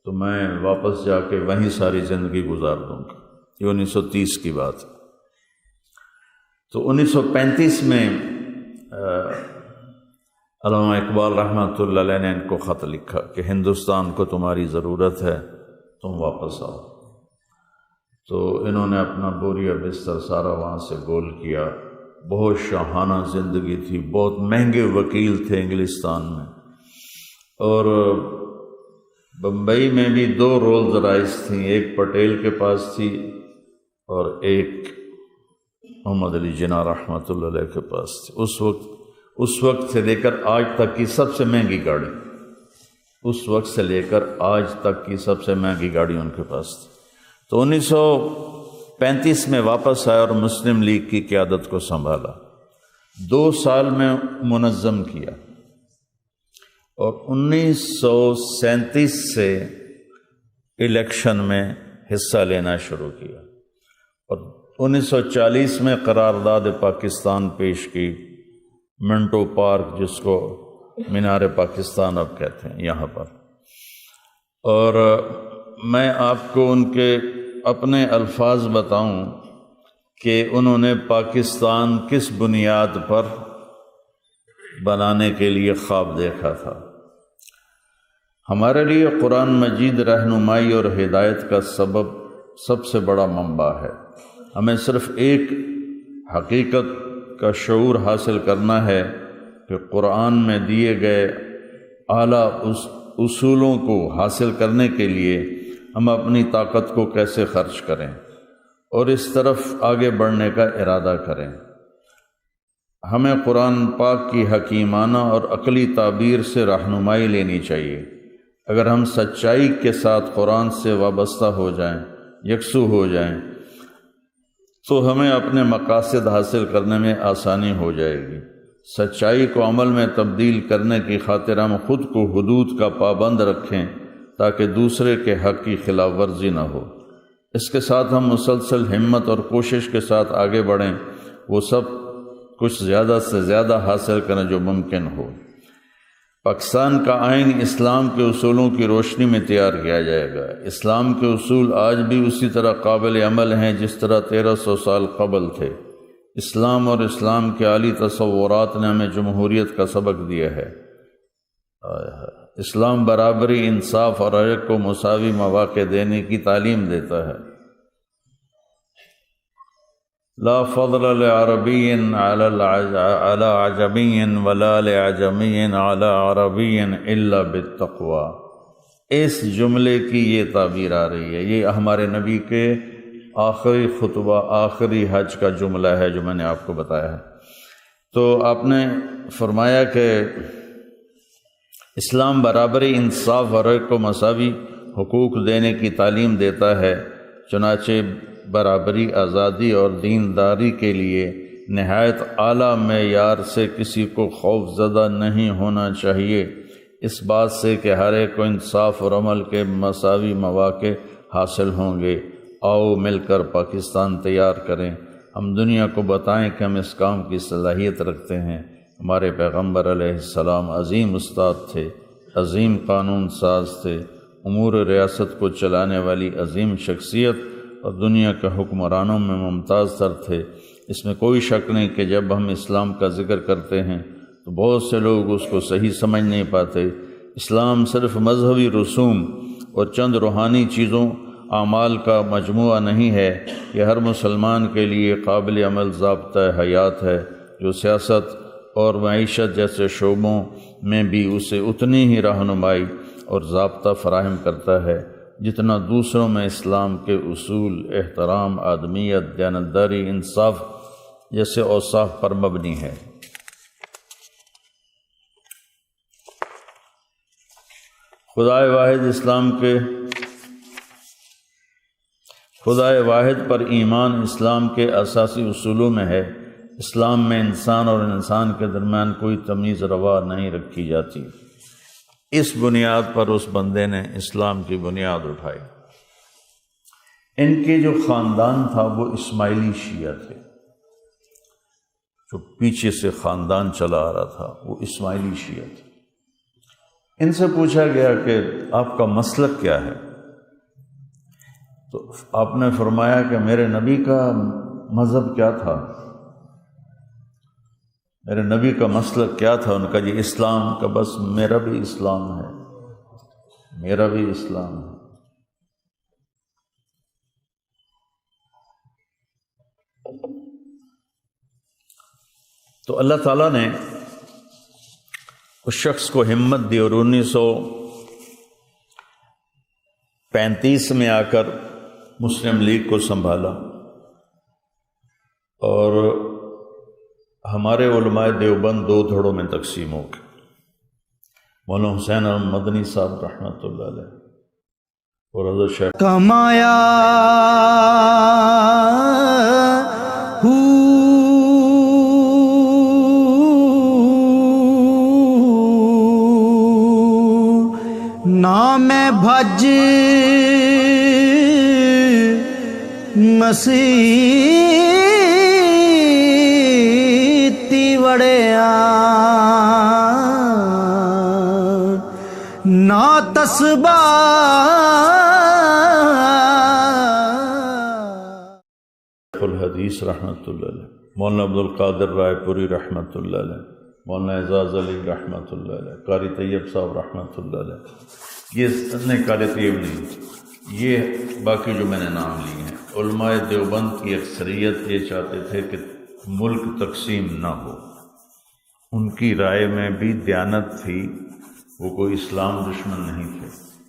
تو میں واپس جا کے وہیں ساری زندگی گزار دوں گا۔ یہ 1930 کی بات ہے۔ تو 1935 میں علامہ اقبال رحمۃ اللہ علیہ نے ان کو خط لکھا کہ ہندوستان کو تمہاری ضرورت ہے، تم واپس آؤ۔ تو انہوں نے اپنا بوری اور بستر سارا وہاں سے گول کیا۔ بہت شاہانہ زندگی تھی، بہت مہنگے وکیل تھے انگلستان میں، اور بمبئی میں بھی 2 رولز رائس تھیں، ایک پٹیل کے پاس تھی اور ایک محمد علی جناح رحمۃ اللہ علیہ کے پاس تھی۔ اس وقت سے لے کر آج تک کی سب سے مہنگی گاڑی، اس وقت سے لے کر آج تک کی سب سے مہنگی گاڑی ان کے پاس تھی۔ تو 1935 میں واپس آیا اور مسلم لیگ کی قیادت کو سنبھالا، 2 سال میں منظم کیا، اور 1937 سے الیکشن میں حصہ لینا شروع کیا، اور 1940 میں قرارداد پاکستان پیش کی، منٹو پارک جس کو مینار پاکستان اب کہتے ہیں یہاں پر۔ اور میں آپ کو ان کے اپنے الفاظ بتاؤں کہ انہوں نے پاکستان کس بنیاد پر بنانے کے لیے خواب دیکھا تھا۔ ہمارے لیے قرآن مجید رہنمائی اور ہدایت کا سب سے بڑا منبع ہے۔ ہمیں صرف ایک حقیقت کا شعور حاصل کرنا ہے کہ قرآن میں دیے گئے اعلیٰ اصولوں کو حاصل کرنے کے لیے ہم اپنی طاقت کو کیسے خرچ کریں اور اس طرف آگے بڑھنے کا ارادہ کریں۔ ہمیں قرآن پاک کی حکیمانہ اور عقلی تعبیر سے رہنمائی لینی چاہیے۔ اگر ہم سچائی کے ساتھ قرآن سے وابستہ ہو جائیں، یکسو ہو جائیں، تو ہمیں اپنے مقاصد حاصل کرنے میں آسانی ہو جائے گی۔ سچائی کو عمل میں تبدیل کرنے کی خاطر ہم خود کو حدود کا پابند رکھیں تاکہ دوسرے کے حق کی خلاف ورزی نہ ہو۔ اس کے ساتھ ہم مسلسل ہمت اور کوشش کے ساتھ آگے بڑھیں، وہ سب کچھ زیادہ سے زیادہ حاصل کریں جو ممکن ہو۔ پاکستان کا آئین اسلام کے اصولوں کی روشنی میں تیار کیا جائے گا۔ اسلام کے اصول آج بھی اسی طرح قابل عمل ہیں جس طرح 1300 سال قبل تھے۔ اسلام اور اسلام کے عالی تصورات نے ہمیں جمہوریت کا سبق دیا ہے۔ اسلام برابری، انصاف اور ہر ایک کو مساوی مواقع دینے کی تعلیم دیتا ہے۔ لا فضل لعربی علی عجمی ولا لعجمی علی عربی الا بالتقوی۔ اس جملے کی یہ تعبیر آ رہی ہے، یہ ہمارے نبی کے آخری خطبہ، آخری حج کا جملہ ہے جو میں نے آپ کو بتایا ہے۔ تو آپ نے فرمایا کہ اسلام برابری، انصاف اور ہر ایک کو مساوی حقوق دینے کی تعلیم دیتا ہے، چنانچہ برابری، آزادی اور دینداری کے لیے نہایت اعلیٰ معیار سے کسی کو خوف زدہ نہیں ہونا چاہیے، اس بات سے کہ ہر ایک کو انصاف اور عمل کے مساوی مواقع حاصل ہوں گے۔ آؤ مل کر پاکستان تیار کریں، ہم دنیا کو بتائیں کہ ہم اس کام کی صلاحیت رکھتے ہیں۔ ہمارے پیغمبر علیہ السلام عظیم استاد تھے، عظیم قانون ساز تھے، امور ریاست کو چلانے والی عظیم شخصیت اور دنیا کے حکمرانوں میں ممتاز تر تھے۔ اس میں کوئی شک نہیں کہ جب ہم اسلام کا ذکر کرتے ہیں تو بہت سے لوگ اس کو صحیح سمجھ نہیں پاتے۔ اسلام صرف مذہبی رسوم اور چند روحانی چیزوں، اعمال کا مجموعہ نہیں ہے، یہ ہر مسلمان کے لیے قابل عمل ضابطہ حیات ہے جو سیاست اور معیشت جیسے شعبوں میں بھی اسے اتنی ہی رہنمائی اور ضابطہ فراہم کرتا ہے جتنا دوسروں میں اسلام کے اصول، احترام، آدمیت، دیانتداری، انصاف جیسے اوصاف پر مبنی ہے۔ خدائے واحد اسلام کے خدائے واحد پر ایمان اسلام کے اساسی اصولوں میں ہے۔ اسلام میں انسان اور انسان کے درمیان کوئی تمیز روا نہیں رکھی جاتی۔ اس بنیاد پر اس بندے نے اسلام کی بنیاد اٹھائی۔ ان کے جو خاندان تھا وہ اسماعیلی شیعہ تھے، جو پیچھے سے خاندان چلا آ رہا تھا وہ اسماعیلی شیعہ تھے۔ ان سے پوچھا گیا کہ آپ کا مسلک کیا ہے؟ تو آپ نے فرمایا کہ میرے نبی کا مذہب کیا تھا، میرے نبی کا مسلک کیا تھا؟ ان کا یہ اسلام کا، بس میرا بھی اسلام ہے، میرا بھی اسلام ہے۔ تو اللہ تعالیٰ نے اس شخص کو ہمت دی اور 1935 میں آ کر مسلم لیگ کو سنبھالا، اور ہمارے علماء دیوبند دو دھڑوں میں تقسیم ہو گئے۔ مولانا حسین احمد مدنی صاحب رحمۃ اللہ علیہ اور حضرت شیخ کمایا نام بھج مسیح وڑیا نا تسبا الحدیث رحمۃ اللہ علیہ، مولانا عبد القادر رائے پوری رحمۃ اللہ علیہ، مولانا اعزاز علی رحمۃ اللہ علیہ، قاری طیب صاحب رحمۃ اللہ علیہ۔ یہ نہیں قاری طیب نہیں، یہ باقی جو میں نے نام لیے ہیں۔ علماء دیوبند کی اکثریت یہ چاہتے تھے کہ ملک تقسیم نہ ہو، ان کی رائے میں بھی دیانت تھی، وہ کوئی اسلام دشمن نہیں تھے،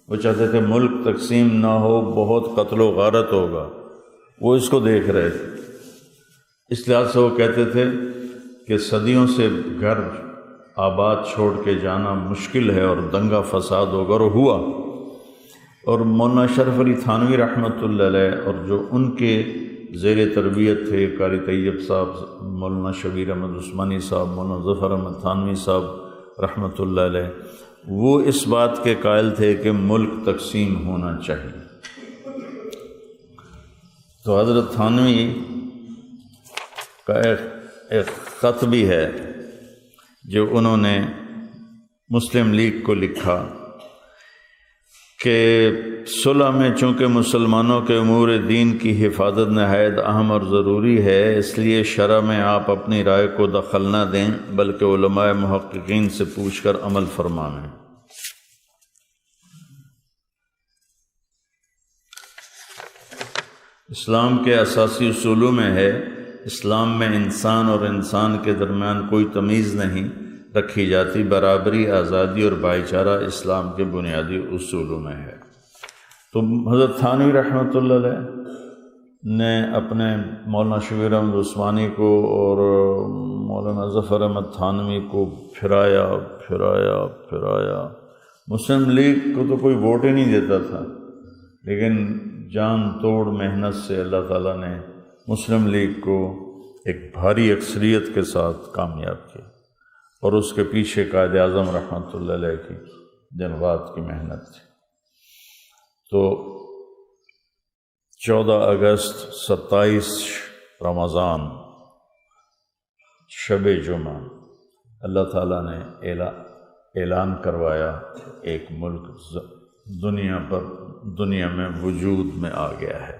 وہ چاہتے تھے ملک تقسیم نہ ہو، بہت قتل و غارت ہوگا، وہ اس کو دیکھ رہے تھے۔ اس لحاظ سے وہ کہتے تھے کہ صدیوں سے گھر آباد چھوڑ کے جانا مشکل ہے اور دنگا فساد ہوگا، اور ہوا۔ اور مولانا شرف علی تھانوی رحمۃ اللہ علیہ اور جو ان کے زیر تربیت تھے، قاری طیب صاحب، مولانا شبیر احمد عثمانی صاحب، مولانا ظفر احمد تھانوی صاحب رحمۃ اللہ علیہ، وہ اس بات کے قائل تھے کہ ملک تقسیم ہونا چاہیے۔ تو حضرت تھانوی کا ایک خط بھی ہے جو انہوں نے مسلم لیگ کو لکھا کہ صلح میں چونکہ مسلمانوں کے امور دین کی حفاظت نہایت اہم اور ضروری ہے، اس لیے شرع میں آپ اپنی رائے کو دخل نہ دیں بلکہ علماء محققین سے پوچھ کر عمل فرمائیں۔ اسلام کے اساسی اصولوں میں ہے، اسلام میں انسان اور انسان کے درمیان کوئی تمیز نہیں رکھی جاتی، برابری، آزادی اور بھائی چارہ اسلام کے بنیادی اصولوں میں ہے۔ تو حضرت تھانوی رحمۃ اللہ علیہ نے اپنے مولانا شبیر احمد عثمانی کو اور مولانا ظفر احمد تھانوی کو پھرایا۔ مسلم لیگ کو تو کوئی ووٹ ہی نہیں دیتا تھا، لیکن جان توڑ محنت سے اللہ تعالیٰ نے مسلم لیگ کو ایک بھاری اکثریت کے ساتھ کامیاب کیا، اور اس کے پیچھے قائد اعظم رحمۃ اللہ علیہ کی دن رات کی محنت تھی۔ تو 14 اگست 27 رمضان شب جمعہ اللہ تعالیٰ نے اعلان کروایا ایک ملک دنیا میں وجود میں آ گیا ہے،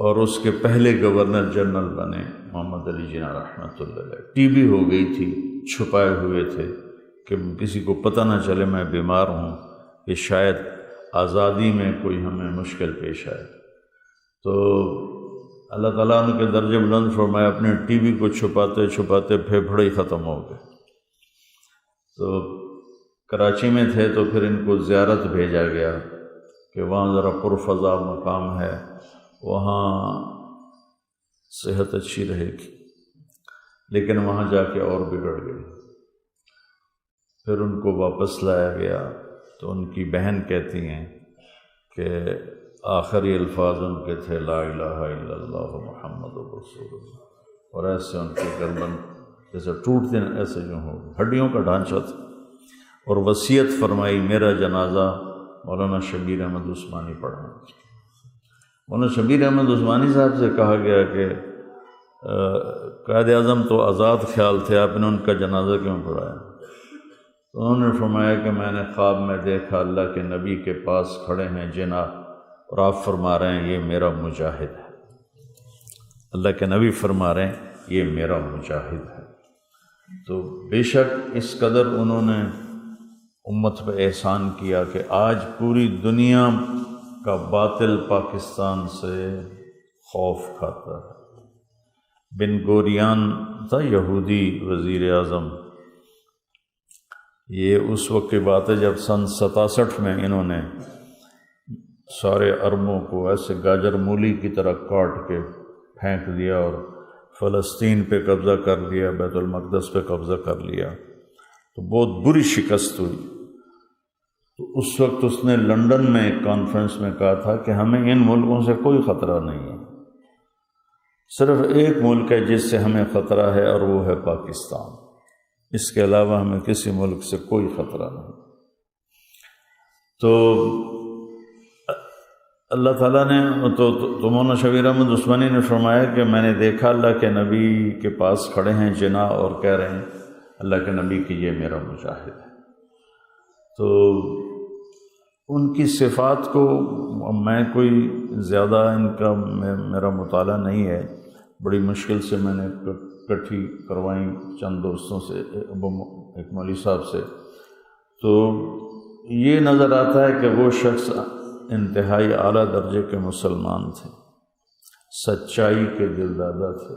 اور اس کے پہلے گورنر جنرل بنے محمد علی جناح رحمۃ اللہ علیہ۔ ٹی بی ہو گئی تھی، چھپائے ہوئے تھے کہ کسی کو پتہ نہ چلے میں بیمار ہوں، کہ شاید آزادی میں کوئی ہمیں مشکل پیش آئے۔ تو اللہ تعالیٰ ان کے درجے بلند فرمایا، اپنے ٹی بی کو چھپاتے چھپاتے پھیپھڑے ہی ختم ہو گئے۔ تو کراچی میں تھے تو پھر ان کو زیارت بھیجا گیا کہ وہاں ذرا پرفضا مقام ہے، وہاں صحت اچھی رہے گی، لیکن وہاں جا کے اور بگڑ گئی۔ پھر ان کو واپس لایا گیا تو ان کی بہن کہتی ہیں کہ آخری الفاظ ان کے تھے لا الہ الا اللہ محمد رسول اللہ، اور ایسے ان کی گردن جیسے ٹوٹتے ہیں، ایسے جو ہو ہڈیوں کا ڈھانچہ تھا، اور وصیت فرمائی میرا جنازہ مولانا شبیر احمد عثمانی پڑھا۔ مولانا شبیر احمد عثمانی صاحب سے کہا گیا کہ قائد اعظم تو آزاد خیال تھے، آپ نے ان کا جنازہ کیوں پڑھایا؟ تو انہوں نے فرمایا کہ میں نے خواب میں دیکھا اللہ کے نبی کے پاس کھڑے ہیں جناب، اور آپ فرما رہے ہیں یہ میرا مجاہد ہے۔ اللہ کے نبی فرما رہے ہیں یہ میرا مجاہد ہے۔ تو بے شک اس قدر انہوں نے امت پہ احسان کیا کہ آج پوری دنیا کا باطل پاکستان سے خوف کھاتا ہے۔ بن گوریان تھا یہودی وزیر اعظم، یہ اس وقت کی بات ہے جب سن 67 میں انہوں نے سارے عربوں کو ایسے گاجر مولی کی طرح کاٹ کے پھینک دیا اور فلسطین پہ قبضہ کر لیا، بیت المقدس پہ قبضہ کر لیا، تو بہت بری شکست ہوئی۔ تو اس وقت اس نے لندن میں ایک کانفرنس میں کہا تھا کہ ہمیں ان ملکوں سے کوئی خطرہ نہیں ہے، صرف ایک ملک ہے جس سے ہمیں خطرہ ہے اور وہ ہے پاکستان، اس کے علاوہ ہمیں کسی ملک سے کوئی خطرہ نہیں۔ تو اللہ تعالیٰ نے تو مولانا شبیر احمد عثمانی نے فرمایا کہ میں نے دیکھا اللہ کے نبی کے پاس کھڑے ہیں جناح اور کہہ رہے ہیں اللہ کے نبی کی یہ میرا مجاہد ہے۔ تو ان کی صفات کو میں کوئی زیادہ ان کا میرا مطالعہ نہیں ہے، بڑی مشکل سے میں نے اکٹھی کروائیں چند دوستوں سے، ایک مولوی صاحب سے، تو یہ نظر آتا ہے کہ وہ شخص انتہائی اعلیٰ درجے کے مسلمان تھے، سچائی کے دلدادہ تھے،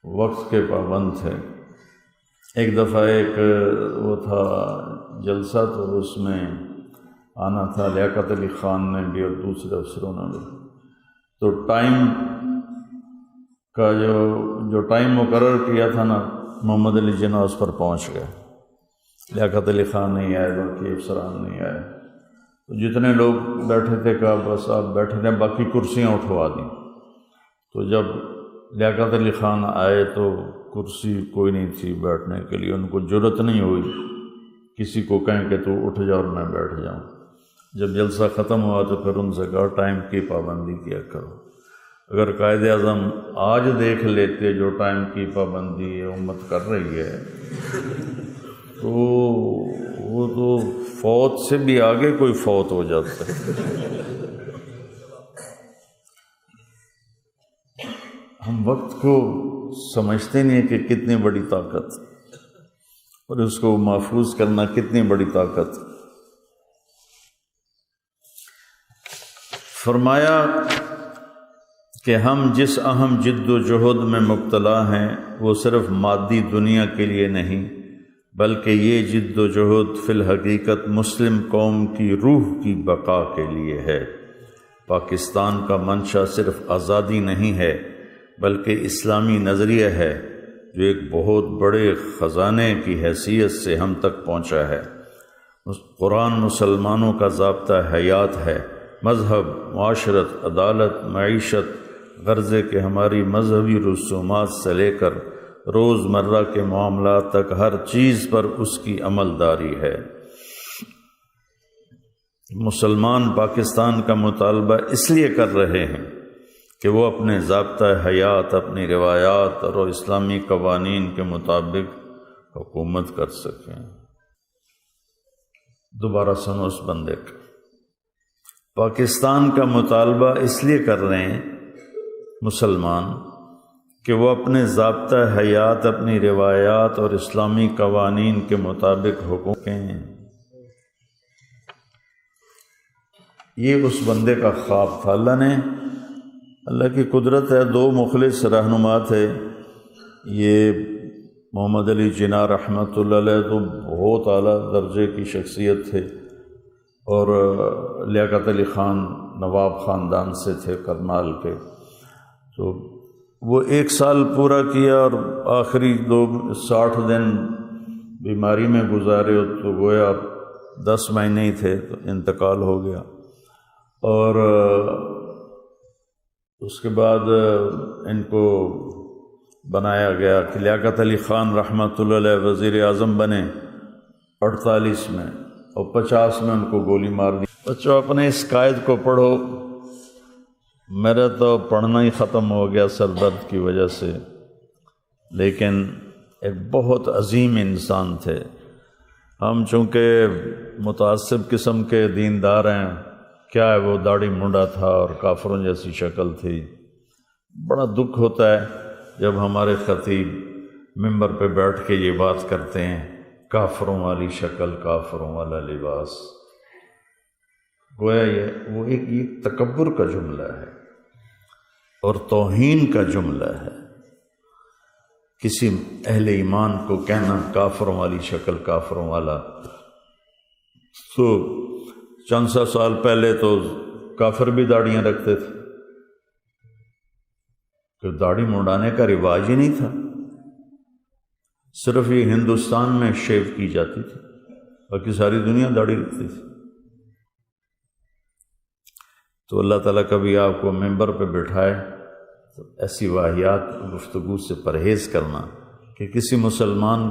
وقت کے پابند تھے۔ ایک دفعہ ایک وہ تھا جلسہ، تو اس میں آنا تھا لیاقت علی خان نے بھی اور دوسرے افسروں نے بھی، تو ٹائم کا جو ٹائم مقرر کیا تھا نا، محمد علی جناح اس پر پہنچ گئے، لیاقت علی خان نہیں آئے، باقی افسران نہیں آئے، تو جتنے لوگ بیٹھے تھے کہا بس آپ بیٹھے تھے، باقی کرسیاں اٹھوا دیں۔ تو جب لیاقت علی خان آئے تو کرسی کوئی نہیں تھی بیٹھنے کے لیے، ان کو جرأت نہیں ہوئی کسی کو کہیں کہ تو اٹھ جا اور میں بیٹھ جاؤں۔ جب جلسہ ختم ہوا تو پھر ان سے کہا ٹائم کی پابندی کیا کرو، اگر قائد اعظم آج دیکھ لیتے جو ٹائم کی پابندی امت کر رہی ہے تو وہ تو فوت سے بھی آگے کوئی فوت ہو جاتا ہے۔ ہم وقت کو سمجھتے نہیں ہیں کہ کتنی بڑی طاقت، اور اس کو محفوظ کرنا کتنی بڑی طاقت۔ فرمایا کہ ہم جس اہم جد و جہد میں مبتلا ہیں وہ صرف مادی دنیا کے لیے نہیں، بلکہ یہ جد و جہد فی الحقیقت مسلم قوم کی روح کی بقا کے لیے ہے۔ پاکستان کا منشا صرف آزادی نہیں ہے بلکہ اسلامی نظریہ ہے جو ایک بہت بڑے خزانے کی حیثیت سے ہم تک پہنچا ہے۔ قرآن مسلمانوں کا ضابطہ حیات ہے، مذہب، معاشرت، عدالت، معیشت، غرض کہ ہماری مذہبی رسومات سے لے کر روز مرہ کے معاملات تک ہر چیز پر اس کی عمل داری ہے۔ مسلمان پاکستان کا مطالبہ اس لیے کر رہے ہیں کہ وہ اپنے ضابطہ حیات، اپنی روایات اور اسلامی قوانین کے مطابق حکومت کر سکیں۔ دوبارہ سنو اس بندے کا، پاکستان کا مطالبہ اس لیے کر رہے ہیں مسلمان کہ وہ اپنے ضابطہ حیات، اپنی روایات اور اسلامی قوانین کے مطابق حکومتیں۔ یہ اس بندے کا خواب تھا۔ اللہ کی قدرت ہے، دو مخلص رہنما تھے، یہ محمد علی جناح رحمۃ اللہ علیہ تو بہت اعلیٰ درجے کی شخصیت تھے، اور لیاقت علی خان نواب خاندان سے تھے، کرنال کے۔ تو وہ 1 سال پورا کیا اور آخری 60 دن بیماری میں گزارے، تو گویا 10 مہینے ہی تھے تو انتقال ہو گیا۔ اور اس کے بعد ان کو بنایا گیا کہ لیاقت علی خان رحمۃ اللہ علیہ وزیر اعظم بنے 48 میں، اور 50 میں ان کو گولی مار دی۔ بچوں اپنے اس قائد کو پڑھو، میرا تو پڑھنا ہی ختم ہو گیا سر درد کی وجہ سے، لیکن ایک بہت عظیم انسان تھے۔ ہم چونکہ متعصب قسم کے دیندار ہیں، کیا ہے وہ داڑھی منڈا تھا اور کافروں جیسی شکل تھی۔ بڑا دکھ ہوتا ہے جب ہمارے خطیب ممبر پہ بیٹھ کے یہ بات کرتے ہیں، کافروں والی شکل، کافروں والا لباس۔ گویا وہ ایک تکبر کا جملہ ہے اور توہین کا جملہ ہے، کسی اہل ایمان کو کہنا کافروں والی شکل، کافروں والا۔ تو چند سو سال پہلے تو کافر بھی داڑیاں رکھتے تھے، کہ داڑھی منڈانے کا رواج ہی نہیں تھا، صرف یہ ہندوستان میں شیو کی جاتی تھی، باقی ساری دنیا داڑھی رکھتی تھی۔ تو اللہ تعالیٰ کبھی آپ کو ممبر پہ بٹھائے تو ایسی واہیات گفتگو سے پرہیز کرنا کہ کسی مسلمان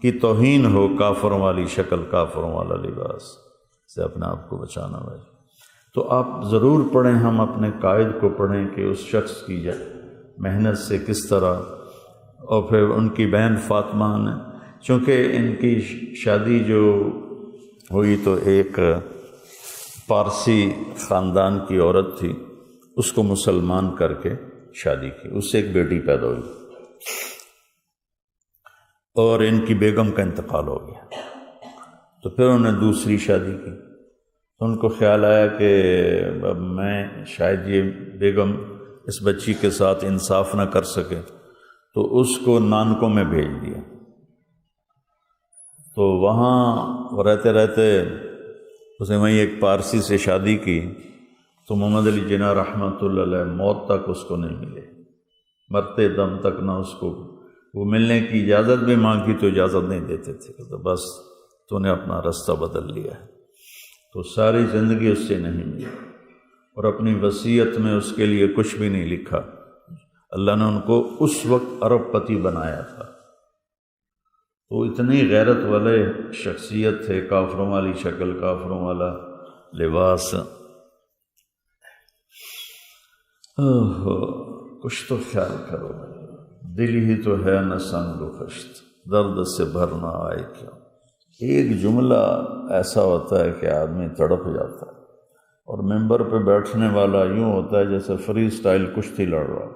کی توہین ہو، کافروں والی شکل، کافروں والا لباس سے اپنے آپ کو بچانا ہے۔ تو آپ ضرور پڑھیں، ہم اپنے قائد کو پڑھیں کہ اس شخص کی محنت سے کس طرح، اور پھر ان کی بہن فاطمہ نے، چونکہ ان کی شادی جو ہوئی تو ایک پارسی خاندان کی عورت تھی، اس کو مسلمان کر کے شادی کی، اس سے ایک بیٹی پیدا ہوئی، اور ان کی بیگم کا انتقال ہو گیا۔ تو پھر انہوں نے دوسری شادی کی، تو ان کو خیال آیا کہ اب میں شاید یہ بیگم اس بچی کے ساتھ انصاف نہ کر سکے، تو اس کو نانکوں میں بھیج دیا۔ تو وہاں رہتے رہتے اس نے وہیں ایک پارسی سے شادی کی، تو محمد علی جناح رحمۃ اللہ علیہ موت تک اس کو نہیں ملے، مرتے دم تک نہ اس کو وہ ملنے کی اجازت بھی مانگی تو اجازت نہیں دیتے تھے، کہ بس تو نے اپنا رستہ بدل لیا ہے۔ تو ساری زندگی اس سے نہیں ملی، اور اپنی وصیت میں اس کے لیے کچھ بھی نہیں لکھا۔ اللہ نے ان کو اس وقت ارب پتی بنایا تھا، تو اتنی غیرت والے شخصیت تھے، کافروں والی شکل، کافروں والا لباس۔ کچھ تو خیال کرو، دل ہی تو ہے نہ سنگ و خشت، درد سے بھر نہ آئے کیا۔ ایک جملہ ایسا ہوتا ہے کہ آدمی تڑپ جاتا ہے، اور ممبر پہ بیٹھنے والا یوں ہوتا ہے جیسے فری سٹائل کشتی لڑ رہا۔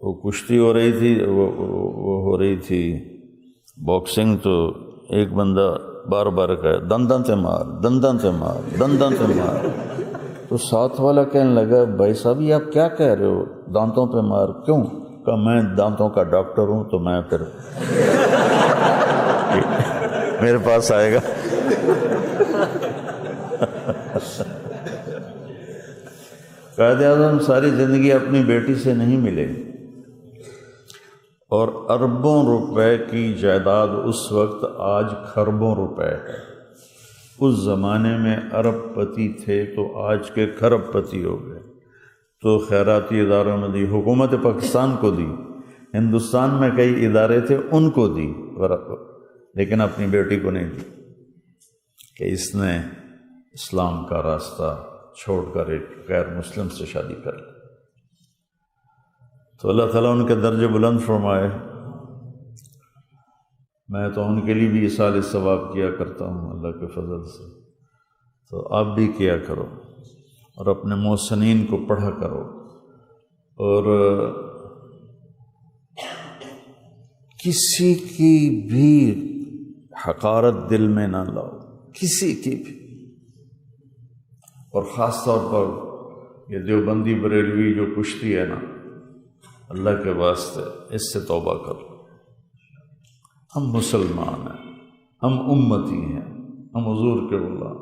وہ کشتی ہو رہی تھی، وہ ہو رہی تھی باکسنگ، تو ایک بندہ بار بار کہے دندن سے مار، دندن سے مار، دندن سے مار۔ تو ساتھ والا کہنے لگا بھائی صاحب یہ آپ کیا کہہ رہے ہو، دانتوں پہ مار؟ کیوں؟ کہ میں دانتوں کا ڈاکٹر ہوں، تو میں پھر میرے پاس آئے گا۔ قائد اعظم ساری زندگی اپنی بیٹی سے نہیں ملے، اور اربوں روپے کی جائیداد اس وقت آج کھربوں روپے ہے۔ اس زمانے میں ارب پتی تھے تو آج کے کھرب پتی ہو گئے۔ تو خیراتی اداروں میں دی، حکومت پاکستان کو دی، ہندوستان میں کئی ادارے تھے ان کو دی، لیکن اپنی بیٹی کو نہیں دی کہ اس نے اسلام کا راستہ چھوڑ کر ایک غیر مسلم سے شادی کر لی۔ تو اللہ تعالیٰ ان کے درجے بلند فرمائے۔ میں تو ان کے لیے بھی ایصال ثواب کیا کرتا ہوں اللہ کے فضل سے، تو آپ بھی کیا کرو، اور اپنے محسنین کو پڑھا کرو، اور کسی کی بھی حقارت دل میں نہ لاؤ، کسی کی بھی، اور خاص طور پر یہ دیوبندی بریلوی جو کشتی ہے نا، اللہ کے واسطے اس سے توبہ کرو۔ ہم مسلمان ہیں، ہم امتی ہیں، ہم حضور کے غلام۔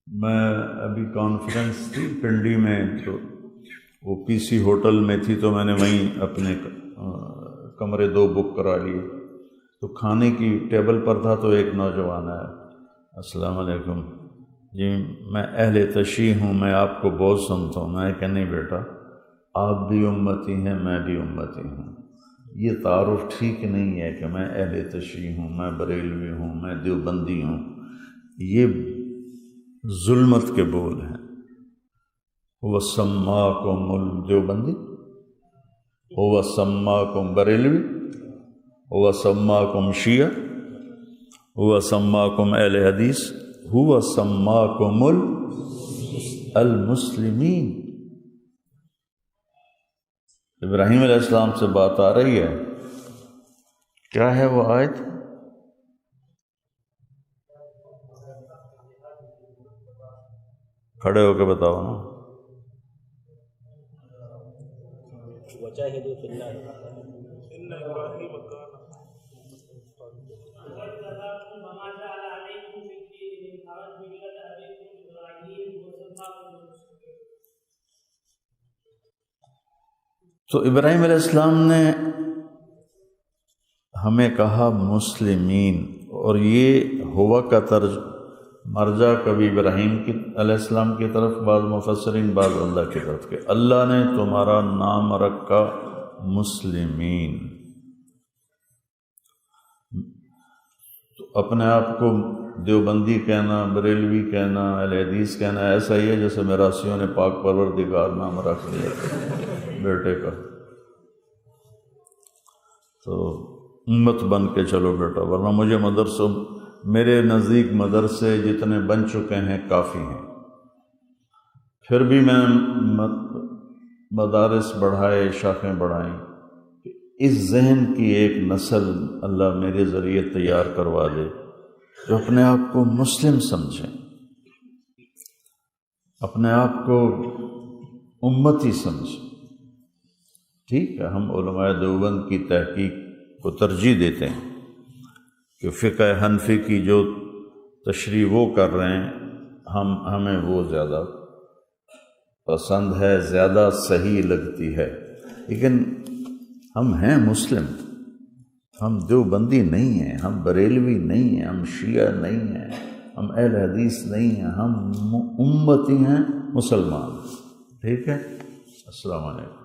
میں ابھی کانفرنس تھی پنڈی میں، تو وہ پی سی ہوٹل میں تھی، تو میں نے وہیں اپنے کمرے 2 بک کرا لیے۔ تو کھانے کی ٹیبل پر تھا، تو ایک نوجوان آیا، السلام علیکم جی، میں اہل تشیع ہوں، میں آپ کو بہت سنتا ہوں۔ میں کہ نہیں بیٹا، آپ بھی امتی ہیں، میں بھی امتی ہوں۔ یہ تعارف ٹھیک نہیں ہے کہ میں اہل تشیع ہوں، میں بریلوی ہوں، میں دیوبندی ہوں۔ یہ ظلمت کے بول ہیں۔ وَسَمَّاكُمُ الْدِيوبندی، وَسَمَّاكُمْ بریلوی، وَسَمَّاكُمْ شیعہ، وَسَمَّاكُمْ اہل حدیث، وَسَمَّاكُمُ المسلمین۔ ابراہیم علیہ السلام سے بات آ رہی ہے، کیا ہے وہ آیت؟ کھڑے ہو کے بتاؤ نا۔ وجاہدوا فی اللہ۔ تو ابراہیم علیہ السلام نے ہمیں کہا مسلمین، اور یہ ہوا کا طرز مرجع کبھی ابراہیم علیہ السلام کی طرف، بعض مفسرین بعض اللہ کی طرف، کہ اللہ نے تمہارا نام رکھا مسلمین۔ تو اپنے آپ کو دیوبندی کہنا، بریلوی کہنا، اہل حدیث کہنا، ایسا ہی ہے جیسے میراسیوں نے پاک پروردگار نام رکھ لیا بیٹے کا۔ تو امت بن کے چلو بیٹا، ورنہ مجھے مدرسوں، میرے نزدیک مدرسے جتنے بن چکے ہیں کافی ہیں۔ پھر بھی میں مدارس بڑھائے، شاخیں بڑھائیں، کہ اس ذہن کی ایک نسل اللہ میرے ذریعے تیار کروا دے جو اپنے آپ کو مسلم سمجھیں، اپنے آپ کو امتی سمجھیں۔ ٹھیک ہے، ہم علماء دیوبند کی تحقیق کو ترجیح دیتے ہیں کہ فقہ حنفی کی جو تشریح وہ کر رہے ہیں، ہمیں وہ زیادہ پسند ہے، زیادہ صحیح لگتی ہے، لیکن ہم ہیں مسلم، ہم دیوبندی نہیں ہیں، ہم بریلوی نہیں ہیں، ہم شیعہ نہیں ہیں، ہم اہل حدیث نہیں ہیں، ہم امتی ہیں، مسلمان۔ ٹھیک ہے، السلام علیکم۔